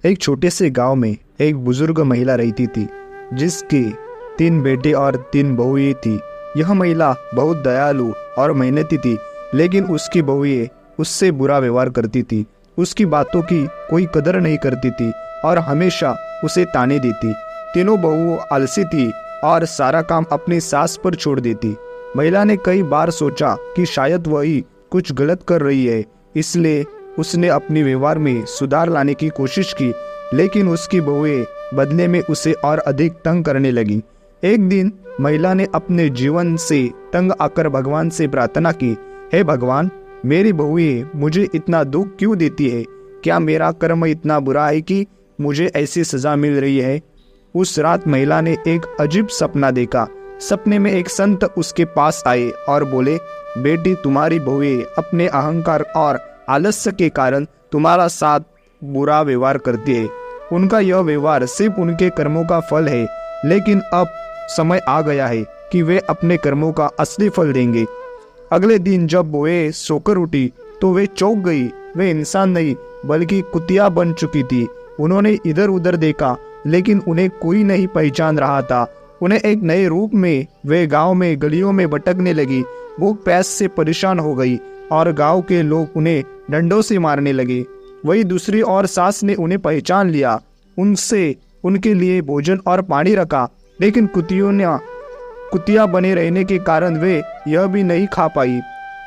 एक छोटे से गांव में एक बुजुर्ग महिला रहती थी, जिसके 3 बेटे और 3 बहुएं थी। यह महिला बहुत दयालु और मेहनती थी, लेकिन उसकी बहुएं उससे बुरा व्यवहार करती थी। उसकी बातों की कोई कदर नहीं करती थी और हमेशा उसे ताने देती। तीनों बहुएं आलसी थी और सारा काम अपनी सास पर छोड़ देती। महिला ने कई बार सोचा कि शायद वही कुछ गलत कर रही है, इसलिए उसने अपने व्यवहार में सुधार लाने की कोशिश की, लेकिन उसकी बहुएं बदले में उसे और अधिक तंग करने लगी। एक दिन महिला ने अपने जीवन से तंग आकर भगवान से प्रार्थना की, हे भगवान, मेरी बहुएं मुझे इतना दुख क्यों देती है? क्या मेरा कर्म इतना बुरा है कि मुझे ऐसी सजा मिल रही है? उस रात महिला ने एक अजीब सपना देखा। सपने में एक संत उसके पास आए और बोले, बेटी, तुम्हारी बहुएं अपने अहंकार और आलस्य के कारण तुम्हारा साथ बुरा व्यवहार करती है। उनका यह व्यवहार सिर्फ उनके कर्मों का फल है, लेकिन अब समय आ गया है कि वे अपने कर्मों का असली फल देंगे। अगले दिन जब बहुएं सोकर उठी तो वे चौंक गई। वे इंसान नहीं बल्कि कुतिया बन चुकी थी। उन्होंने इधर उधर देखा, लेकिन उन्हें कोई नहीं पहचान रहा था। उन्हें एक नए रूप में वे गांव में गलियों में भटकने लगी। भूख प्यास से परेशान हो गई और गांव के लोग उन्हें डंडों से मारने लगे। वही दूसरी ओर सास ने उन्हें पहचान लिया। उनसे उनके लिए भोजन और पानी रखा, लेकिन कुतिया बने रहने के कारण वे यह भी नहीं खा पाई।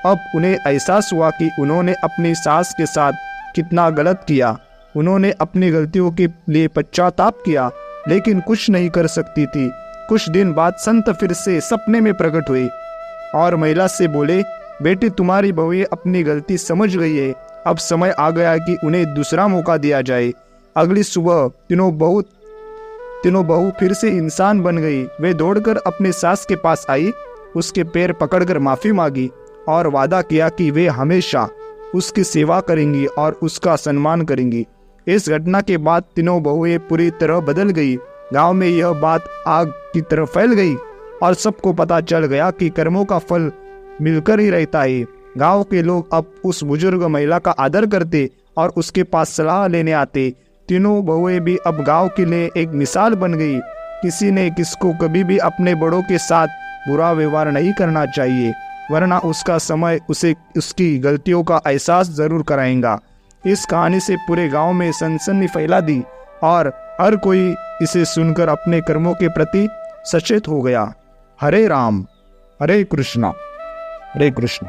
अब उन्हें एहसास हुआ कि उन्होंने अपनी सास के साथ कितना गलत किया। उन्होंने अपनी गलतियों के लिए पश्चाताप किया, लेकिन कुछ नहीं कर सकती थी। कुछ दिन बाद संत फिर से सपने में प्रकट हुए और महिला से बोले, बेटी, तुम्हारी बहुएं अपनी गलती समझ गई है। अब समय आ गया कि उन्हें दूसरा मौका दिया जाए। अगली सुबह तीनों बहू फिर से इंसान बन गई। वे दौड़कर अपने सास के पास आई, उसके पैर पकड़कर माफी मांगी और वादा किया कि वे हमेशा उसकी सेवा करेंगी और उसका सम्मान करेंगी। इस घटना के बाद तीनों बहुएं पूरी तरह बदल गई। गांव में यह बात आग की तरह फैल गई और सबको पता चल गया कि कर्मों का फल मिलकर ही रहता है। गांव के लोग अब उस बुजुर्ग महिला का आदर करते और उसके पास सलाह लेने आते। तीनों बहुएं भी अब गांव के लिए एक मिसाल बन गई। किसी ने किसको कभी भी अपने बड़ों के साथ बुरा व्यवहार नहीं करना चाहिए, वरना उसका समय उसे उसकी गलतियों का एहसास जरूर कराएगा। इस कहानी से पूरे गांव में सनसनी फैला दी और हर कोई इसे सुनकर अपने कर्मों के प्रति सचेत हो गया। हरे राम, हरे कृष्णा, हरे कृष्ण।